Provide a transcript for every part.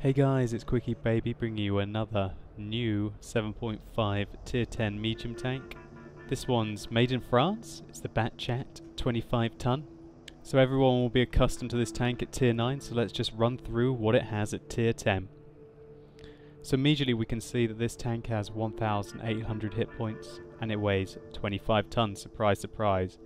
Hey guys, it's QuickyBaby bringing you another new 7.5 tier 10 medium tank. This one's made in France. It's the BatChat 25t. So everyone will be accustomed to this tank at tier 9, so let's just run through what it has at tier 10. So immediately we can see that this tank has 1,800 hit points and it weighs 25 tons, surprise surprise.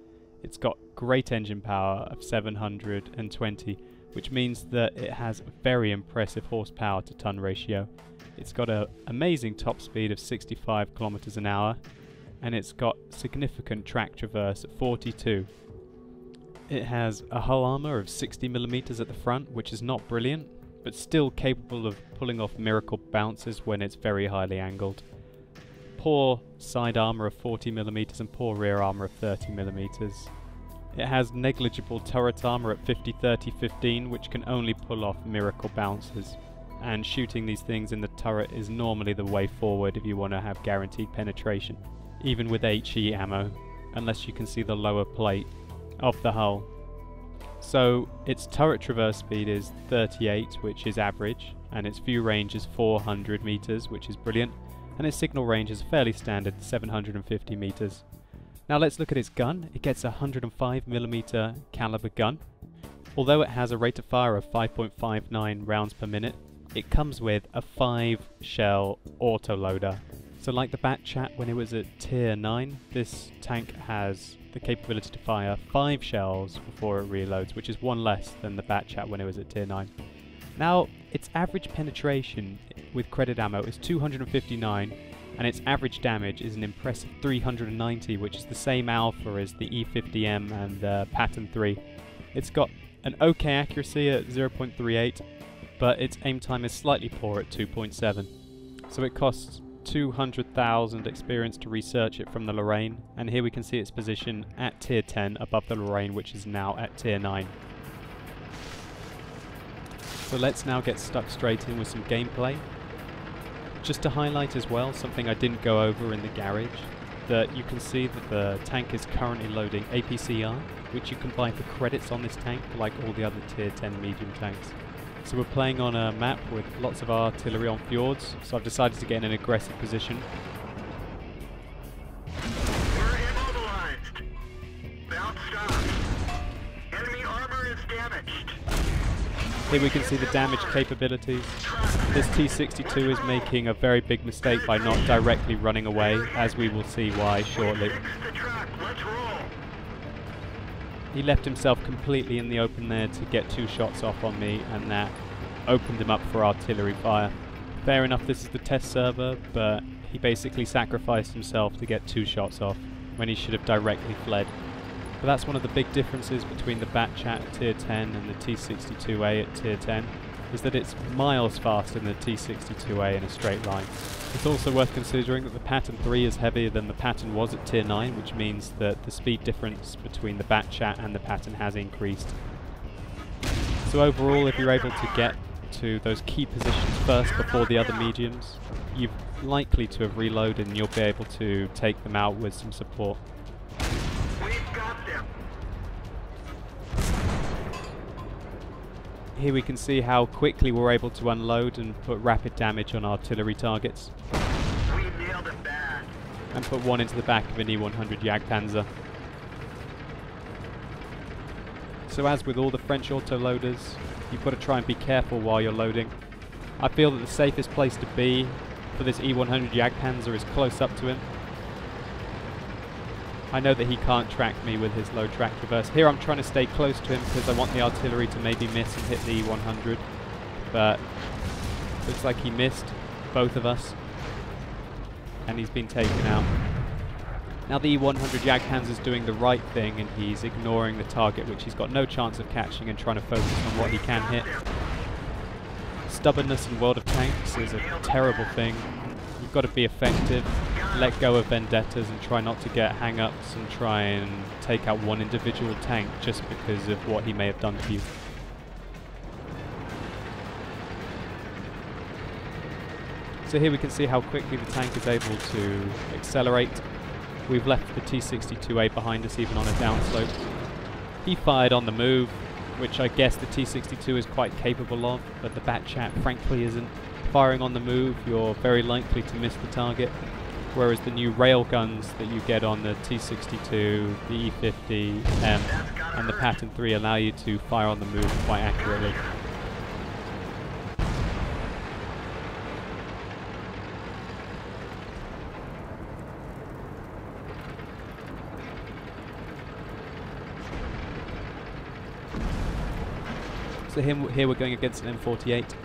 It's got great engine power of 720, which means that it has very impressive horsepower to ton ratio. It's got an amazing top speed of 65 kilometers an hour, and it's got significant track traverse at 42. It has a hull armor of 60mm at the front, which is not brilliant, but still capable of pulling off miracle bounces when it's very highly angled. Poor side armor of 40mm and poor rear armor of 30mm. It has negligible turret armor at 50-30-15, which can only pull off miracle bounces, and shooting these things in the turret is normally the way forward if you want to have guaranteed penetration, even with HE ammo, unless you can see the lower plate of the hull. So its turret traverse speed is 38, which is average, and its view range is 400 meters, which is brilliant, and its signal range is fairly standard, 750 meters. Now let's look at its gun. It gets a 105mm caliber gun. Although it has a rate of fire of 5.59 rounds per minute, it comes with a 5-shell autoloader. So like the BatChat when it was at tier 9, this tank has the capability to fire 5 shells before it reloads, which is one less than the BatChat when it was at tier 9. Now, its average penetration with credit ammo is 259, and its average damage is an impressive 390, which is the same alpha as the E50M and the Pattern 3. It's got an okay accuracy at 0.38, but its aim time is slightly poor at 2.7. So it costs 200,000 experience to research it from the Lorraine, and here we can see its position at tier 10 above the Lorraine, which is now at tier 9. So let's now get stuck straight in with some gameplay. Just to highlight as well, something I didn't go over in the garage, that you can see that the tank is currently loading APCR, which you can buy for credits on this tank, like all the other tier 10 medium tanks. So we're playing on a map with lots of artillery on fjords, so I've decided to get in an aggressive position. We're immobilized. Bounce stop. Enemy armor is damaged. Here we can see the damage capabilities. This T-62 is making a very big mistake by not directly running away, as we will see why shortly. He left himself completely in the open there to get 2 shots off on me, and that opened him up for artillery fire. Fair enough, this is the test server, but he basically sacrificed himself to get 2 shots off when he should have directly fled. But that's one of the big differences between the BatChat at tier 10 and the T-62A at tier 10, is that it's miles faster than the T-62A in a straight line. It's also worth considering that the Pattern 3 is heavier than the Pattern was at tier 9, which means that the speed difference between the BatChat and the Pattern has increased. So overall, if you're able to get to those key positions first before the other mediums, you're likely to have reloaded and you'll be able to take them out with some support. We've got them. Here we can see how quickly we're able to unload and put rapid damage on artillery targets. We nailed it bad. And put one into the back of an E100 Jagdpanzer. So as with all the French autoloaders, you've got to try and be careful while you're loading. I feel that the safest place to be for this E100 Jagdpanzer is close up to him. I know that he can't track me with his low track traverse. Here I'm trying to stay close to him because I want the artillery to maybe miss and hit the E100, but looks like he missed both of us and he's been taken out. Now the E100 Jagdpanzer is doing the right thing and he's ignoring the target, which he's got no chance of catching, and trying to focus on what he can hit. Stubbornness in World of Tanks is a terrible thing. You've got to be effective, let go of vendettas and try not to get hang-ups and try and take out one individual tank just because of what he may have done to you. So here we can see how quickly the tank is able to accelerate. We've left the T-62A behind us even on a downslope. He fired on the move, which I guess the T62 is quite capable of, but the BatChat frankly isn't. Firing on the move, you're very likely to miss the target, whereas the new railguns that you get on the T62, the E50, and the Pattern 3 allow you to fire on the move quite accurately. So here we're going against an M48.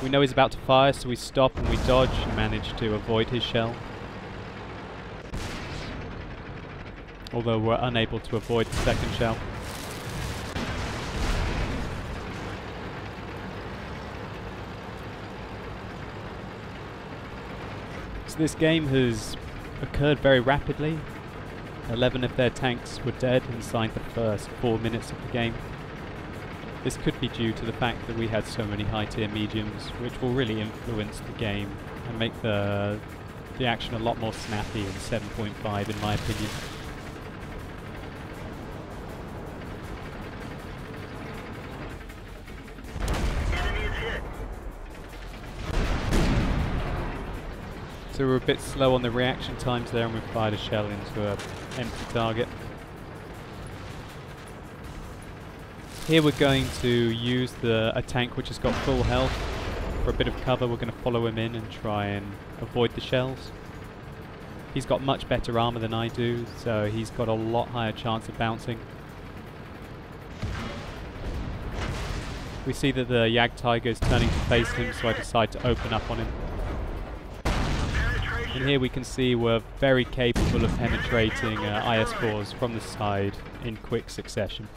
We know he's about to fire, so we stop and we dodge and manage to avoid his shell. Although we're unable to avoid the second shell. So this game has occurred very rapidly. 11 of their tanks were dead inside the first 4 minutes of the game. This could be due to the fact that we had so many high tier mediums, which will really influence the game and make the action a lot more snappy in 7.5 in my opinion. So we're a bit slow on the reaction times there, and we fired a shell into an empty target. Here we're going to use a tank which has got full health. For a bit of cover, we're going to follow him in and try and avoid the shells. He's got much better armor than I do, so he's got a lot higher chance of bouncing. We see that the Jagdtiger is turning to face him, so I decide to open up on him. And here we can see we're very capable of penetrating IS-4s from the side in quick succession.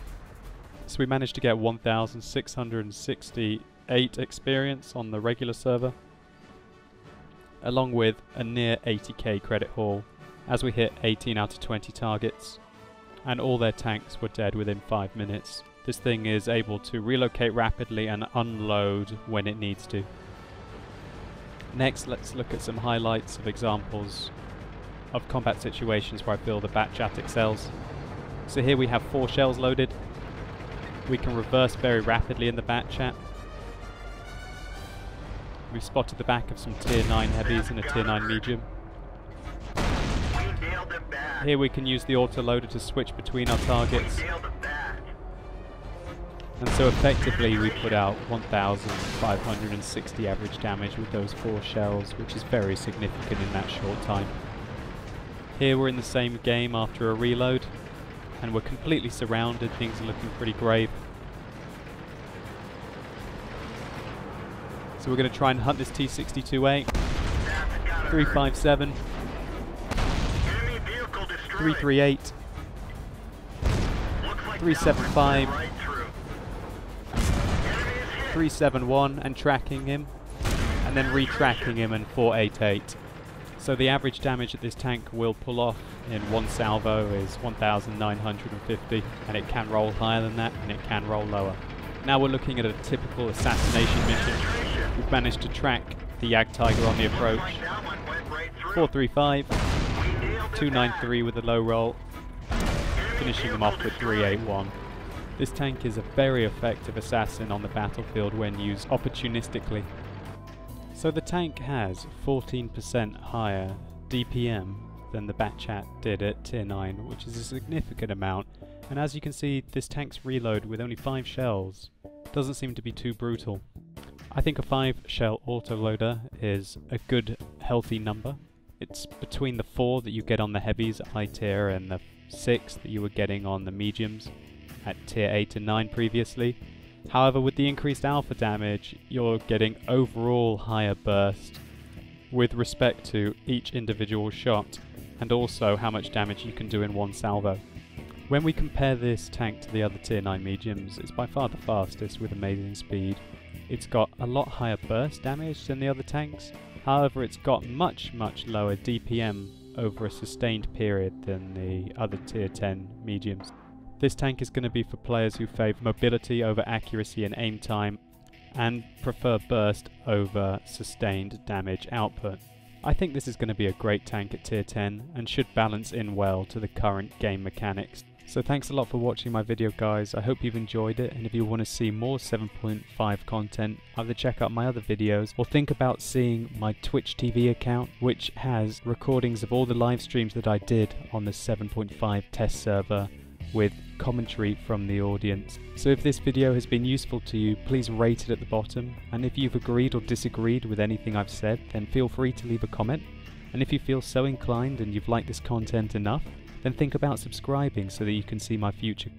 So we managed to get 1,668 experience on the regular server, along with a near 80k credit haul, as we hit 18 out of 20 targets, and all their tanks were dead within 5 minutes. This thing is able to relocate rapidly and unload when it needs to. Next, let's look at some highlights of examples of combat situations where I feel the BatChat excels. So here we have 4 shells loaded. We can reverse very rapidly in the BatChat. We've spotted the back of some tier 9 heavies and a tier 9 medium. Here we can use the autoloader to switch between our targets. And so effectively we put out 1,560 average damage with those 4 shells, which is very significant in that short time. Here we're in the same game after a reload, and we're completely surrounded. Things are looking pretty grave. So we're going to try and hunt this T62A. 357, 338, 375, 371 and tracking him, and then retracking him in 488. So the average damage that this tank will pull off in one salvo is 1,950, and it can roll higher than that, and it can roll lower. Now we're looking at a typical assassination mission. We've managed to track the Jagdtiger on the approach. 435, 293 with a low roll, finishing them off with 381. This tank is a very effective assassin on the battlefield when used opportunistically. So the tank has 14% higher DPM than the BatChat did at tier 9, which is a significant amount, and as you can see, this tank's reload with only 5 shells doesn't seem to be too brutal. I think a 5 shell autoloader is a good healthy number. It's between the 4 that you get on the heavies at high tier and the 6 that you were getting on the mediums at tier 8 and 9 previously. However, with the increased alpha damage, you're getting overall higher burst with respect to each individual shot, and also how much damage you can do in one salvo. When we compare this tank to the other tier 9 mediums, it's by far the fastest with amazing speed. It's got a lot higher burst damage than the other tanks, however it's got much lower DPM over a sustained period than the other tier 10 mediums. This tank is going to be for players who favour mobility over accuracy and aim time, and prefer burst over sustained damage output. I think this is going to be a great tank at tier 10, and should balance in well to the current game mechanics. So thanks a lot for watching my video, guys. I hope you've enjoyed it, and if you want to see more 7.5 content, either check out my other videos or think about seeing my Twitch TV account, which has recordings of all the live streams that I did on the 7.5 test server with commentary from the audience. So if this video has been useful to you, please rate it at the bottom, and if you've agreed or disagreed with anything I've said, then feel free to leave a comment. And if you feel so inclined and you've liked this content enough, then think about subscribing so that you can see my future